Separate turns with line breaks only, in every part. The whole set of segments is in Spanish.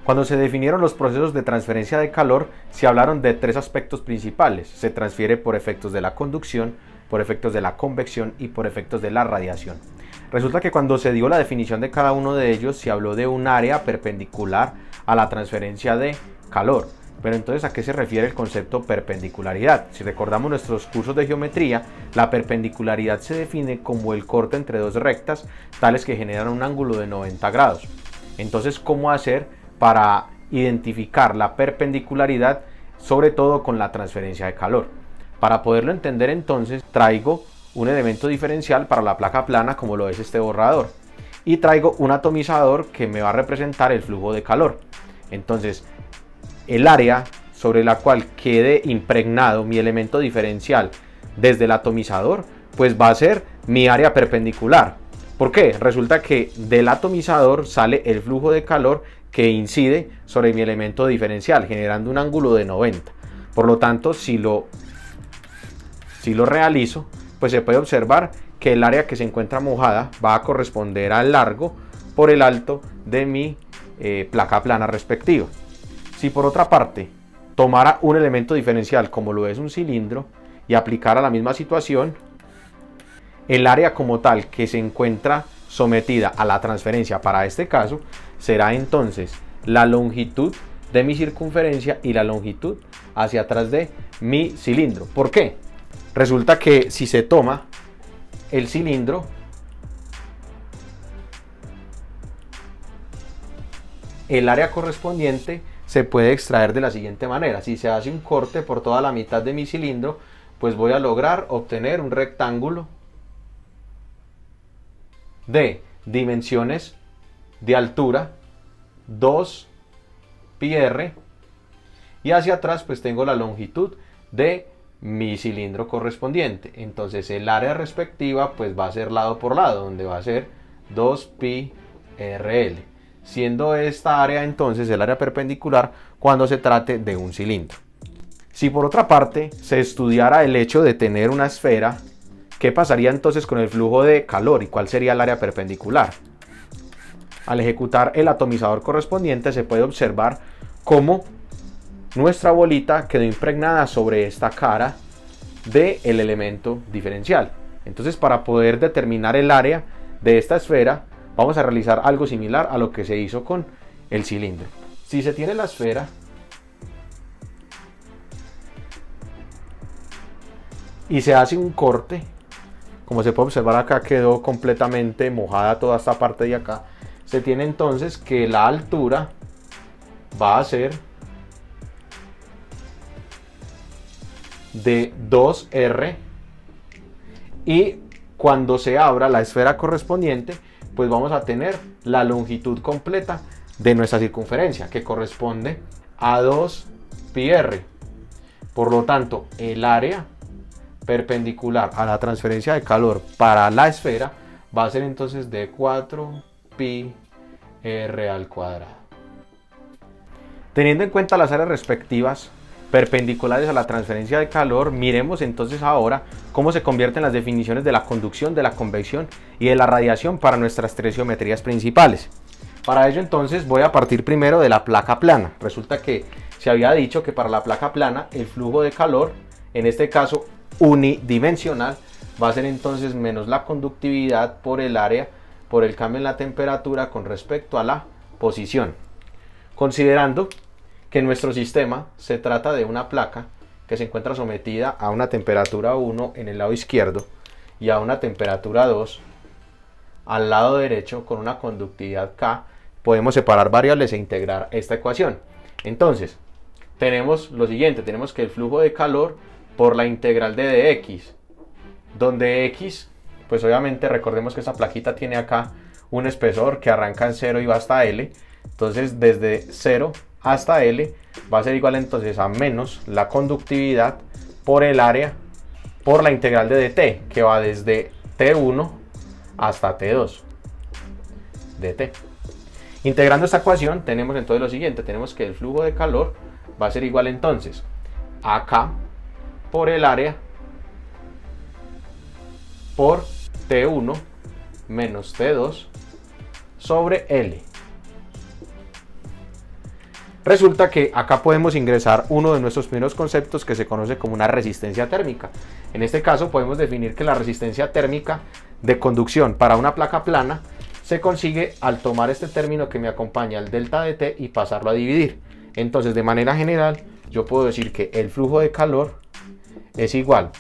Cuando se definieron los procesos de transferencia de calor, se hablaron de tres aspectos principales. Se transfiere por efectos de la conducción, por efectos de la convección y por efectos de la radiación. Resulta que cuando se dio la definición de cada uno de ellos, se habló de un área perpendicular a la transferencia de calor. Pero entonces, ¿a qué se refiere el concepto perpendicularidad? Si recordamos nuestros cursos de geometría, la perpendicularidad se define como el corte entre dos rectas, tales que generan un ángulo de 90 grados. Entonces, ¿cómo hacer para identificar la perpendicularidad, sobre todo con la transferencia de calor? Para poderlo entender, entonces, traigo un elemento diferencial para la placa plana, como lo es este borrador, y traigo un atomizador que me va a representar el flujo de calor. Entonces, el área sobre la cual quede impregnado mi elemento diferencial desde el atomizador, pues va a ser mi área perpendicular. ¿Por qué? Resulta que del atomizador sale el flujo de calor que incide sobre mi elemento diferencial, generando un ángulo de 90. Por lo tanto, si lo realizo, pues se puede observar que el área que se encuentra mojada va a corresponder al largo por el alto de mi placa plana respectiva. Si por otra parte tomara un elemento diferencial como lo es un cilindro y aplicara la misma situación, el área como tal que se encuentra sometida a la transferencia para este caso será entonces la longitud de mi circunferencia y la longitud hacia atrás de mi cilindro. ¿Por qué? Resulta que si se toma el cilindro, el área correspondiente se puede extraer de la siguiente manera. Si se hace un corte por toda la mitad de mi cilindro, pues voy a lograr obtener un rectángulo de dimensiones de altura 2 πr, y hacia atrás pues tengo la longitud de mi cilindro correspondiente. Entonces el área respectiva pues va a ser lado por lado, donde va a ser 2 π rl, siendo esta área entonces el área perpendicular cuando se trate de un cilindro. Si por otra parte se estudiara el hecho de tener una esfera, ¿qué pasaría entonces con el flujo de calor y cuál sería el área perpendicular? Al ejecutar el atomizador correspondiente se puede observar cómo nuestra bolita quedó impregnada sobre esta cara del elemento diferencial. Entonces, para poder determinar el área de esta esfera, vamos a realizar algo similar a lo que se hizo con el cilindro. Si se tiene la esfera y se hace un corte, como se puede observar acá, quedó completamente mojada toda esta parte de acá. Se tiene entonces que la altura va a ser de 2r, y cuando se abra la esfera correspondiente, pues vamos a tener la longitud completa de nuestra circunferencia, que corresponde a 2 πr. Por lo tanto, el área perpendicular a la transferencia de calor para la esfera va a ser entonces de 4 πr al cuadrado. Teniendo en cuenta las áreas respectivas perpendiculares a la transferencia de calor, miremos entonces ahora cómo se convierten las definiciones de la conducción, de la convección y de la radiación para nuestras tres geometrías principales. Para ello entonces voy a partir primero de la placa plana. Resulta que se había dicho que para la placa plana el flujo de calor, en este caso unidimensional, va a ser entonces menos la conductividad por el área, por el cambio en la temperatura con respecto a la posición. Considerando que nuestro sistema se trata de una placa que se encuentra sometida a una temperatura 1 en el lado izquierdo y a una temperatura 2 al lado derecho con una conductividad K, podemos separar variables e integrar esta ecuación. Entonces, tenemos lo siguiente, tenemos que el flujo de calor por la integral de dx, donde x, pues obviamente recordemos que esta plaquita tiene acá un espesor que arranca en 0 y va hasta L, entonces desde 0 hasta L va a ser igual entonces a menos la conductividad por el área por la integral de dt, que va desde T1 hasta T2 dt. Integrando esta ecuación tenemos entonces lo siguiente, tenemos que el flujo de calor va a ser igual entonces a K por el área por T1 menos T2 sobre L. Resulta que acá podemos ingresar uno de nuestros primeros conceptos que se conoce como una resistencia térmica. En este caso podemos definir que la resistencia térmica de conducción para una placa plana se consigue al tomar este término que me acompaña, el delta de T, y pasarlo a dividir. Entonces, de manera general, yo puedo decir que el flujo de calor es igual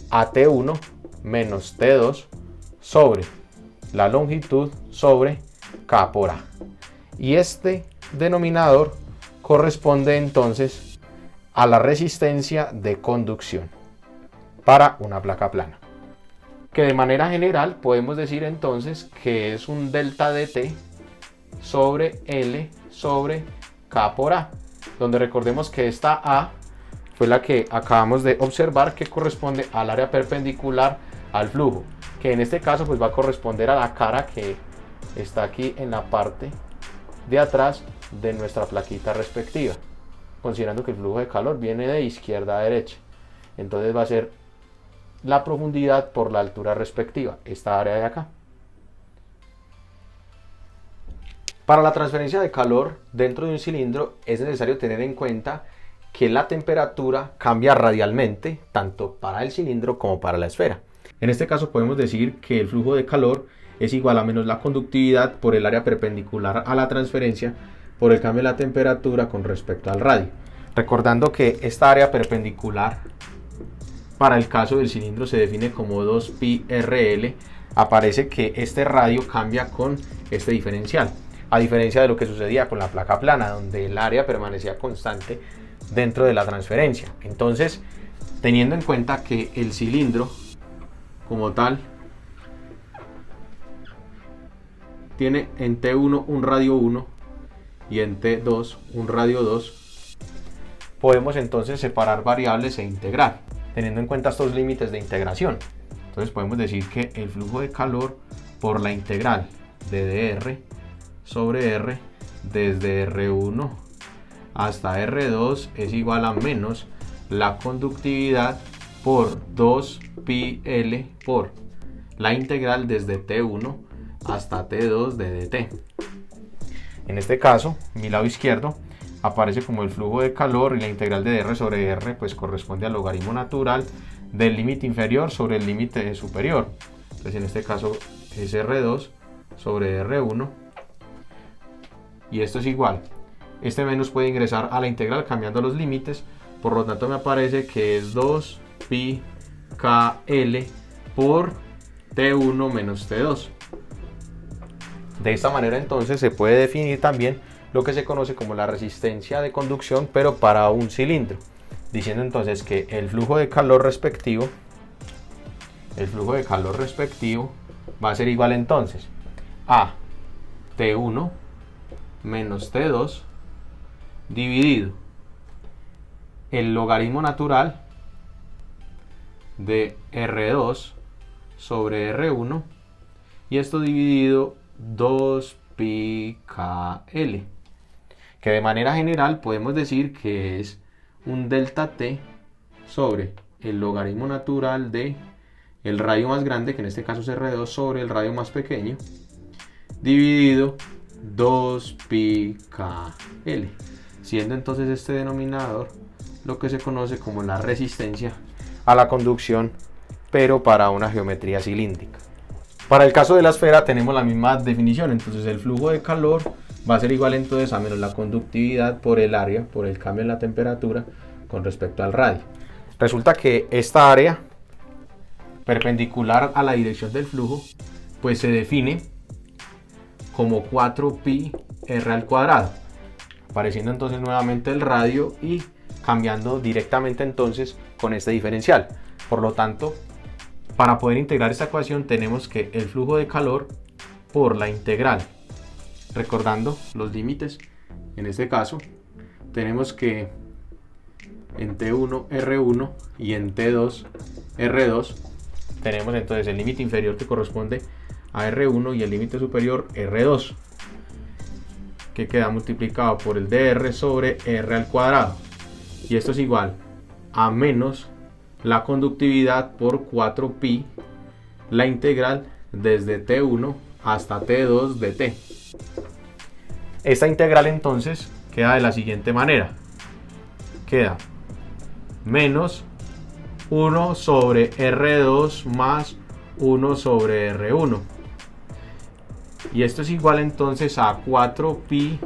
a T1 menos T2 sobre la longitud sobre K por A. Y este denominador corresponde entonces a la resistencia de conducción para una placa plana, que de manera general podemos decir entonces que es un delta de T sobre L sobre K por A, donde recordemos que esta A fue la que acabamos de observar, que corresponde al área perpendicular al flujo, que en este caso pues va a corresponder a la cara que está aquí en la parte de atrás de nuestra plaquita respectiva, considerando que el flujo de calor viene de izquierda a derecha. Entonces va a ser la profundidad por la altura respectiva, esta área de acá. Para la transferencia de calor dentro de un cilindro es necesario tener en cuenta que la temperatura cambia radialmente tanto para el cilindro como para la esfera. En este caso podemos decir que el flujo de calor es igual a menos la conductividad por el área perpendicular a la transferencia por el cambio de la temperatura con respecto al radio. Recordando que esta área perpendicular para el caso del cilindro se define como 2πrl, aparece que este radio cambia con este diferencial, a diferencia de lo que sucedía con la placa plana, donde el área permanecía constante dentro de la transferencia. Entonces, teniendo en cuenta que el cilindro como tal tiene en T1 un radio 1 y en T2 un radio 2, podemos entonces separar variables e integrar, teniendo en cuenta estos límites de integración. Entonces podemos decir que el flujo de calor por la integral de dr sobre r desde R1 hasta R2 es igual a menos la conductividad por 2πl por la integral desde T1 hasta T2 de dt. En este caso, mi lado izquierdo aparece como el flujo de calor y la integral de dr sobre r pues corresponde al logaritmo natural del límite inferior sobre el límite superior. Entonces en este caso es R2 sobre R1 y esto es igual. Este menos puede ingresar a la integral cambiando los límites, por lo tanto me aparece que es 2πkl por T1 menos T2. De esta manera entonces se puede definir también lo que se conoce como la resistencia de conducción, pero para un cilindro, diciendo entonces que el flujo de calor respectivo va a ser igual entonces a T1 menos T2 dividido el logaritmo natural de R2 sobre R1 y esto dividido 2πkl, que de manera general podemos decir que es un delta T sobre el logaritmo natural de el radio más grande, que en este caso es R2, sobre el radio más pequeño, dividido 2πkl, siendo entonces este denominador lo que se conoce como la resistencia a la conducción, pero para una geometría cilíndrica. Para el caso de la esfera tenemos la misma definición, entonces el flujo de calor va a ser igual entonces a menos la conductividad por el área, por el cambio en la temperatura con respecto al radio. Resulta que esta área perpendicular a la dirección del flujo pues se define como 4πr al cuadrado, apareciendo entonces nuevamente el radio y cambiando directamente entonces con este diferencial. Por lo tanto, para poder integrar esta ecuación tenemos que el flujo de calor por la integral, recordando los límites, en este caso tenemos que en T1 R1 y en T2 R2 tenemos entonces el límite inferior que corresponde a R1 y el límite superior R2, que queda multiplicado por el dr sobre r al cuadrado, y esto es igual a menos la conductividad por 4π la integral desde T1 hasta T2 de T. Esta integral entonces queda de la siguiente manera. Queda menos 1 sobre R2 más 1 sobre R1. Y esto es igual entonces a 4pi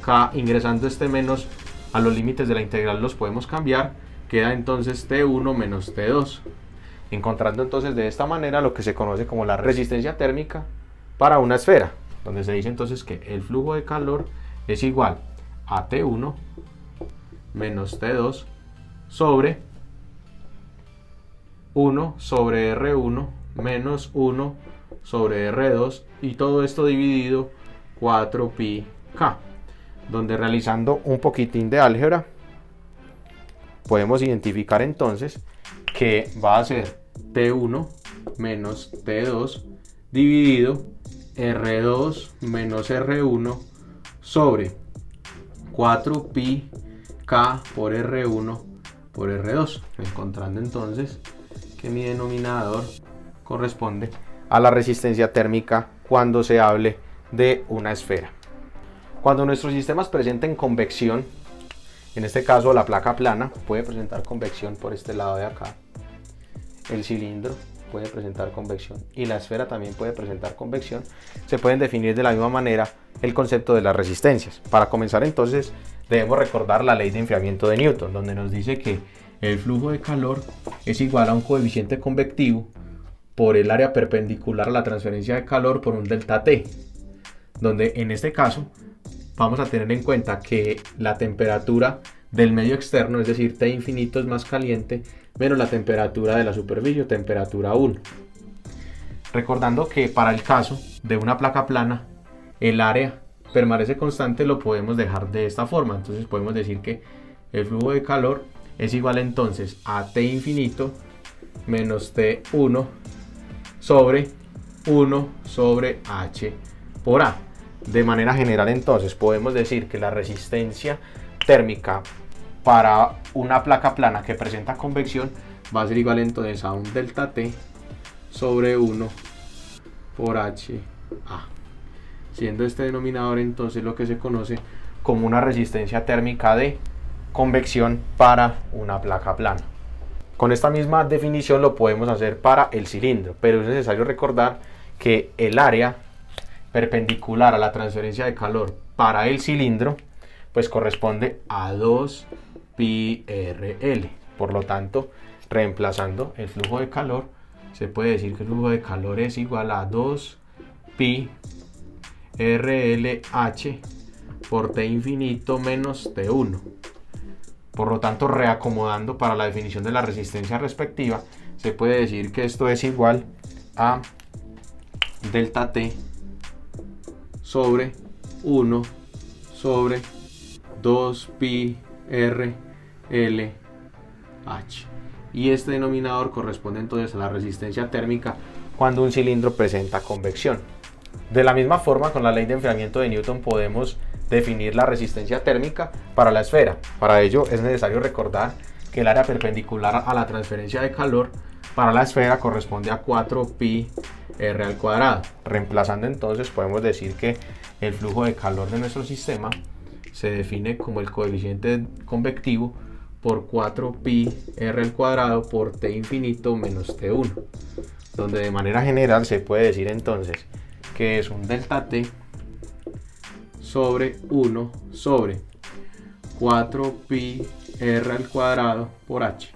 k, ingresando este menos a los límites de la integral los podemos cambiar, queda entonces T1 menos T2, encontrando entonces de esta manera lo que se conoce como la resistencia térmica para una esfera, donde se dice entonces que el flujo de calor es igual a T1 menos T2 sobre 1 sobre R1 menos 1 sobre R2, y todo esto dividido 4pi k, donde realizando un poquitín de álgebra podemos identificar entonces que va a ser T1 menos T2 dividido R2 menos R1 sobre 4pi k por R1 por R2, encontrando entonces que mi denominador corresponde a la resistencia térmica cuando se hable de una esfera. Cuando nuestros sistemas presenten convección, en este caso la placa plana puede presentar convección por este lado de acá, el cilindro puede presentar convección y la esfera también puede presentar convección, se pueden definir de la misma manera el concepto de las resistencias. Para comenzar entonces debemos recordar la ley de enfriamiento de Newton, donde nos dice que el flujo de calor es igual a un coeficiente convectivo por el área perpendicular a la transferencia de calor por un delta T, donde en este caso vamos a tener en cuenta que la temperatura del medio externo, es decir, T infinito es más caliente, menos la temperatura de la superficie, temperatura 1. Recordando que para el caso de una placa plana, el área permanece constante, lo podemos dejar de esta forma. Entonces podemos decir que el flujo de calor es igual entonces a T infinito menos T1 sobre 1 sobre H por A. De manera general entonces podemos decir que la resistencia térmica para una placa plana que presenta convección va a ser igual entonces a un delta T sobre 1 por HA, siendo este denominador entonces lo que se conoce como una resistencia térmica de convección para una placa plana. Con esta misma definición lo podemos hacer para el cilindro, pero es necesario recordar que el área perpendicular a la transferencia de calor para el cilindro pues corresponde a 2πrl. Por lo tanto, reemplazando el flujo de calor, se puede decir que el flujo de calor es igual a 2πrlh por T infinito menos T1. Por lo tanto, reacomodando para la definición de la resistencia respectiva, se puede decir que esto es igual a delta T sobre 1 sobre 2πrlh, y este denominador corresponde entonces a la resistencia térmica cuando un cilindro presenta convección. De la misma forma, con la ley de enfriamiento de Newton podemos definir la resistencia térmica para la esfera. Para ello es necesario recordar que el área perpendicular a la transferencia de calor para la esfera corresponde a 4πr al cuadrado. Reemplazando entonces podemos decir que el flujo de calor de nuestro sistema se define como el coeficiente convectivo por 4πr al cuadrado por T infinito menos T1, donde de manera general se puede decir entonces que es un delta T sobre 1 sobre 4πr al cuadrado por H,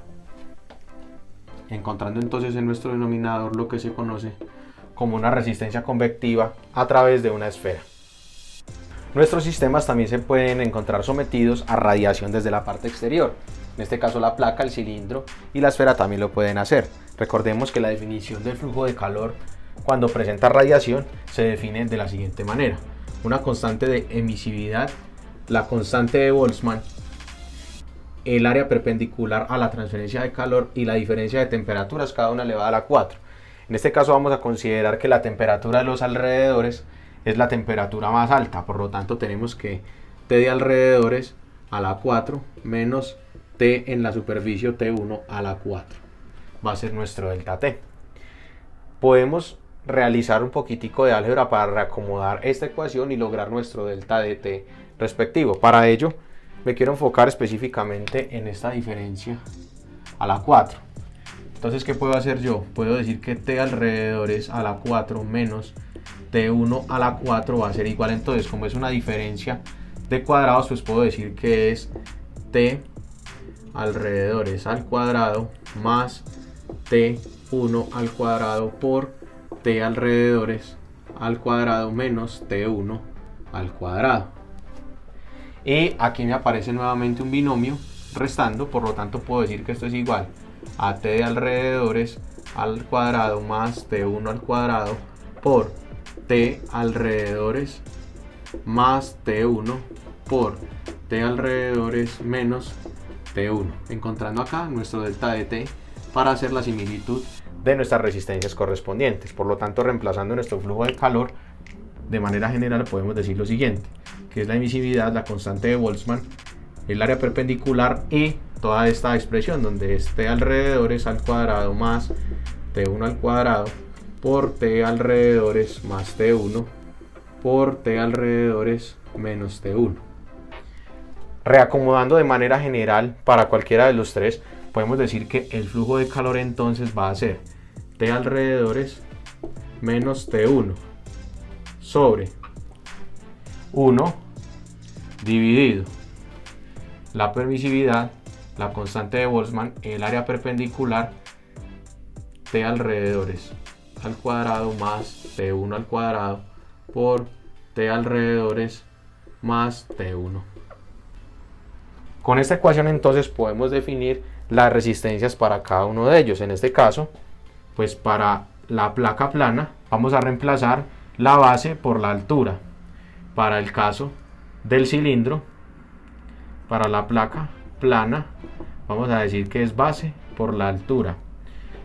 encontrando entonces en nuestro denominador lo que se conoce como una resistencia convectiva a través de una esfera. Nuestros sistemas también se pueden encontrar sometidos a radiación desde la parte exterior. En este caso la placa, el cilindro y la esfera también lo pueden hacer. Recordemos que la definición del flujo de calor cuando presenta radiación se define de la siguiente manera. Una constante de emisividad, la constante de Boltzmann, el área perpendicular a la transferencia de calor y la diferencia de temperaturas, cada una elevada a la 4. En este caso vamos a considerar que la temperatura de los alrededores es la temperatura más alta, por lo tanto tenemos que T de alrededores a la 4 menos T en la superficie T1 a la 4 va a ser nuestro delta T. Podemos realizar un poquitico de álgebra para reacomodar esta ecuación y lograr nuestro delta de T respectivo. Para ello me quiero enfocar específicamente en esta diferencia a la 4. Entonces, ¿qué puedo hacer yo? Puedo decir que t alrededores a la 4 menos t1 a la 4 va a ser igual. Entonces, como es una diferencia de cuadrados, pues puedo decir que es t alrededores al cuadrado más t1 al cuadrado por t alrededores al cuadrado menos t1 al cuadrado. Y aquí me aparece nuevamente un binomio restando, por lo tanto puedo decir que esto es igual a t de alrededores al cuadrado más t1 al cuadrado por t alrededores más t1 por t alrededores menos t1, encontrando acá nuestro delta de t para hacer la similitud de nuestras resistencias correspondientes. Por lo tanto, reemplazando nuestro flujo de calor, de manera general podemos decir lo siguiente, que es la emisividad, la constante de Boltzmann, el área perpendicular y toda esta expresión donde es t alrededores al cuadrado más t1 al cuadrado por t alrededores más t1 por t alrededores menos t1. Reacomodando de manera general para cualquiera de los tres, podemos decir que el flujo de calor entonces va a ser t alrededores menos t1 sobre 1 dividido la permisividad, la constante de Boltzmann, el área perpendicular, t alrededores al cuadrado más t1 al cuadrado por t alrededores más t1. Con esta ecuación entonces podemos definir las resistencias para cada uno de ellos. En este caso, pues para la placa plana vamos a reemplazar la base por la altura. Para el caso del cilindro, para la placa plana, vamos a decir que es base por la altura.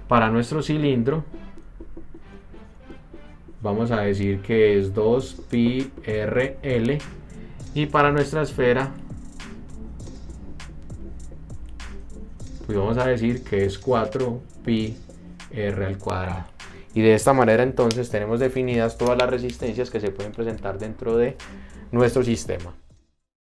Para nuestro cilindro, vamos a decir que es 2πrl. Y para nuestra esfera, pues vamos a decir que es 4πr al cuadrado. Y de esta manera entonces tenemos definidas todas las resistencias que se pueden presentar dentro de nuestro sistema.